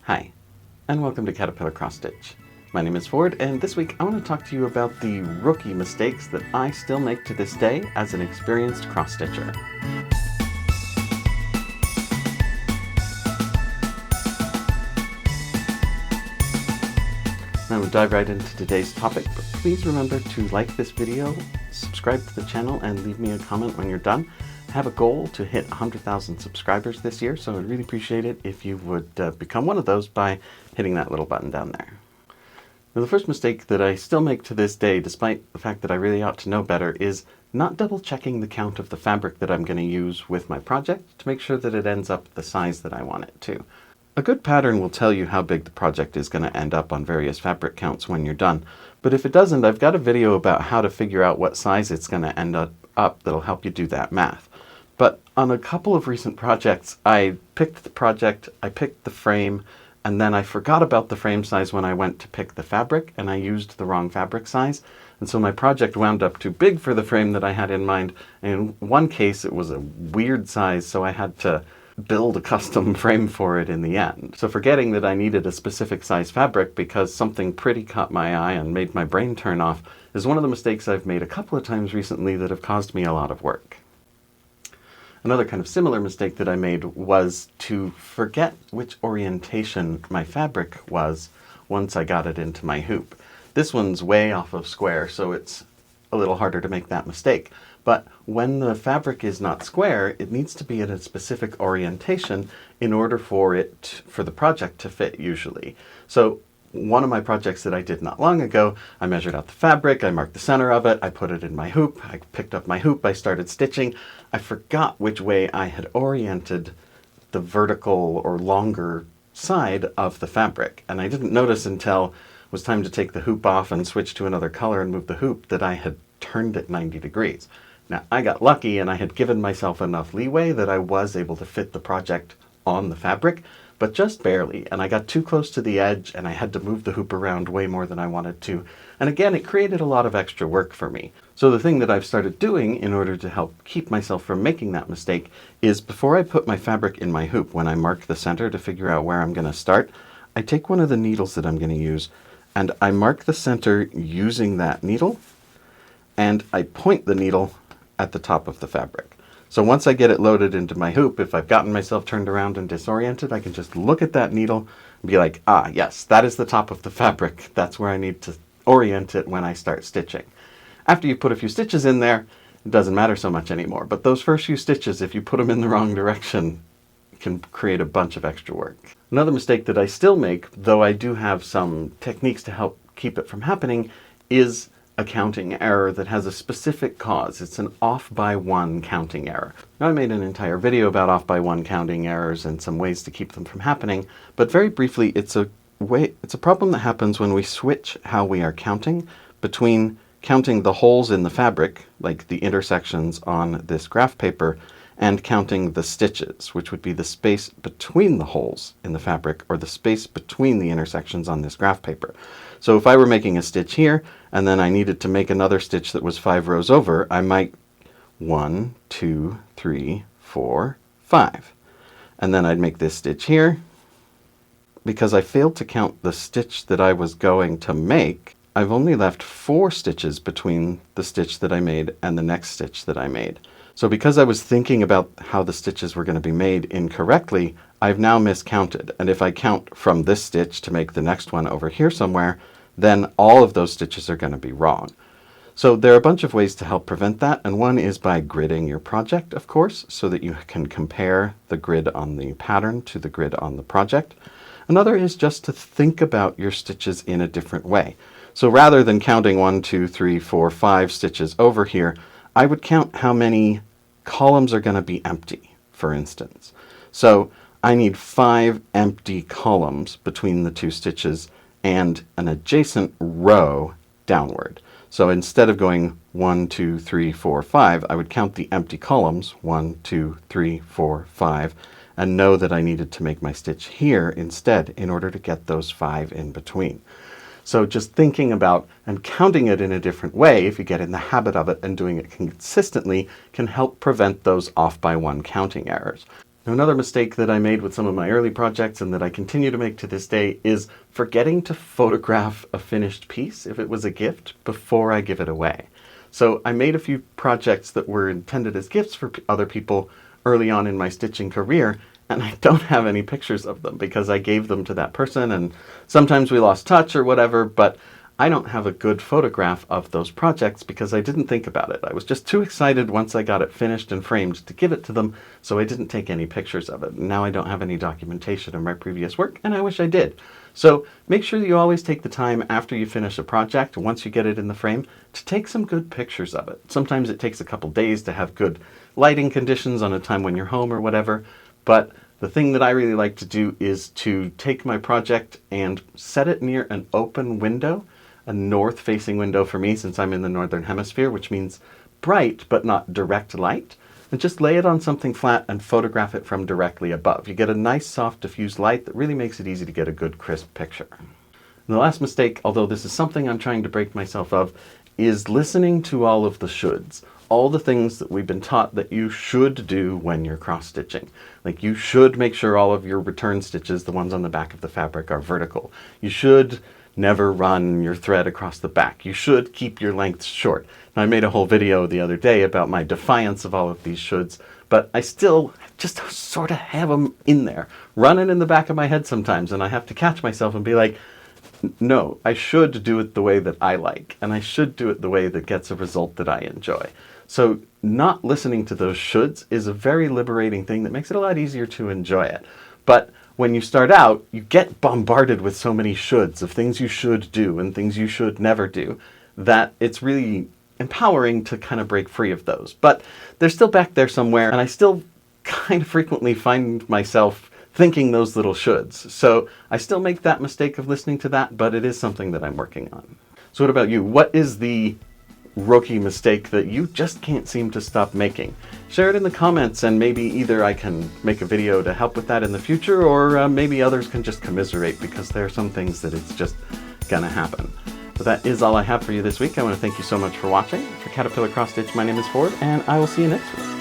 Hi, and welcome to Caterpillar Cross Stitch. My name is Ford, and this week I want to talk to you about the rookie mistakes that I still make to this day as an experienced cross stitcher. Now we'll dive right into today's topic, but please remember to like this video, subscribe to the channel, and leave me a comment when you're done. I have a goal to hit 100,000 subscribers this year, so I'd really appreciate it if you would become one of those by hitting that little button down there. Now, the first mistake that I still make to this day, despite the fact that I really ought to know better, is not double checking the count of the fabric that I'm going to use with my project to make sure that it ends up the size that I want it to. A good pattern will tell you how big the project is going to end up on various fabric counts when you're done, but if it doesn't, I've got a video about how to figure out what size it's going to end up that'll help you do that math. But on a couple of recent projects, I picked the project, I picked the frame, and then I forgot about the frame size when I went to pick the fabric, and I used the wrong fabric size. And so my project wound up too big for the frame that I had in mind. And in one case, it was a weird size, so I had to build a custom frame for it in the end. So forgetting that I needed a specific size fabric because something pretty caught my eye and made my brain turn off is one of the mistakes I've made a couple of times recently that have caused me a lot of work. Another kind of similar mistake that I made was to forget which orientation my fabric was once I got it into my hoop. This one's way off of square, so it's a little harder to make that mistake. But when the fabric is not square, it needs to be at a specific orientation in order for the project to fit usually. So one of my projects that I did not long ago, I measured out the fabric, I marked the center of it, I put it in my hoop, I picked up my hoop, I started stitching. I forgot which way I had oriented the vertical or longer side of the fabric. And I didn't notice until it was time to take the hoop off and switch to another color and move the hoop that I had turned it 90 degrees. Now, I got lucky and I had given myself enough leeway that I was able to fit the project on the fabric, but just barely. And I got too close to the edge and I had to move the hoop around way more than I wanted to. And again, it created a lot of extra work for me. So the thing that I've started doing in order to help keep myself from making that mistake is before I put my fabric in my hoop, when I mark the center to figure out where I'm going to start, I take one of the needles that I'm going to use and I mark the center using that needle and I point the needle at the top of the fabric. So once I get it loaded into my hoop, if I've gotten myself turned around and disoriented, I can just look at that needle and be like, ah, yes, that is the top of the fabric. That's where I need to orient it when I start stitching. After you put a few stitches in there, it doesn't matter so much anymore. But those first few stitches, if you put them in the wrong direction, can create a bunch of extra work. Another mistake that I still make, though I do have some techniques to help keep it from happening, is a counting error that has a specific cause. It's an off by one counting error. Now, I made an entire video about off by one counting errors and some ways to keep them from happening, but very briefly, it's a problem that happens when we switch how we are counting between counting the holes in the fabric, like the intersections on this graph paper, and counting the stitches, which would be the space between the holes in the fabric or the space between the intersections on this graph paper. So if I were making a stitch here, and then I needed to make another stitch that was 5 rows over, I might 1, 2, 3, 4, 5. And then I'd make this stitch here. Because I failed to count the stitch that I was going to make, I've only left 4 stitches between the stitch that I made and the next stitch that I made. So because I was thinking about how the stitches were going to be made incorrectly, I've now miscounted. And if I count from this stitch to make the next one over here somewhere, then all of those stitches are going to be wrong. So there are a bunch of ways to help prevent that, and one is by gridding your project, of course, so that you can compare the grid on the pattern to the grid on the project. Another is just to think about your stitches in a different way. So rather than counting 1, 2, 3, 4, 5 stitches over here, I would count how many columns are going to be empty, for instance. So I need 5 empty columns between the 2 stitches and an adjacent row downward. So instead of going 1, 2, 3, 4, 5, I would count the empty columns, 1, 2, 3, 4, 5, and know that I needed to make my stitch here instead in order to get those 5 in between. So just thinking about and counting it in a different way, if you get in the habit of it and doing it consistently, can help prevent those off by one counting errors. Now, another mistake that I made with some of my early projects and that I continue to make to this day is forgetting to photograph a finished piece if it was a gift before I give it away. So I made a few projects that were intended as gifts for other people early on in my stitching career, and I don't have any pictures of them because I gave them to that person and sometimes we lost touch or whatever, but I don't have a good photograph of those projects because I didn't think about it. I was just too excited once I got it finished and framed to give it to them, so I didn't take any pictures of it. Now I don't have any documentation of my previous work, and I wish I did. So make sure that you always take the time after you finish a project, once you get it in the frame, to take some good pictures of it. Sometimes it takes a couple days to have good lighting conditions on a time when you're home or whatever, but the thing that I really like to do is to take my project and set it near an open window, a north-facing window for me since I'm in the northern hemisphere, which means bright but not direct light, and just lay it on something flat and photograph it from directly above. You get a nice soft diffused light that really makes it easy to get a good crisp picture. And the last mistake, although this is something I'm trying to break myself of, is listening to all of the shoulds. All the things that we've been taught that you should do when you're cross-stitching. Like you should make sure all of your return stitches, the ones on the back of the fabric, are vertical. You should never run your thread across the back. You should keep your lengths short. Now, I made a whole video the other day about my defiance of all of these shoulds, but I still just sort of have them in there, running in the back of my head sometimes, and I have to catch myself and be like, no, I should do it the way that I like, and I should do it the way that gets a result that I enjoy. So not listening to those shoulds is a very liberating thing that makes it a lot easier to enjoy it. But when you start out, you get bombarded with so many shoulds of things you should do and things you should never do that it's really empowering to kind of break free of those. But they're still back there somewhere, and I still kind of frequently find myself thinking those little shoulds. So I still make that mistake of listening to that, but it is something that I'm working on. So what about you? What is the rookie mistake that you just can't seem to stop making? Share it in the comments, and maybe either I can make a video to help with that in the future, or maybe others can just commiserate, because there are some things that it's just gonna happen. But that is all I have for you this week. I want to thank you so much for watching. For Caterpillar Cross Stitch, my name is Ford, and I will see you next week.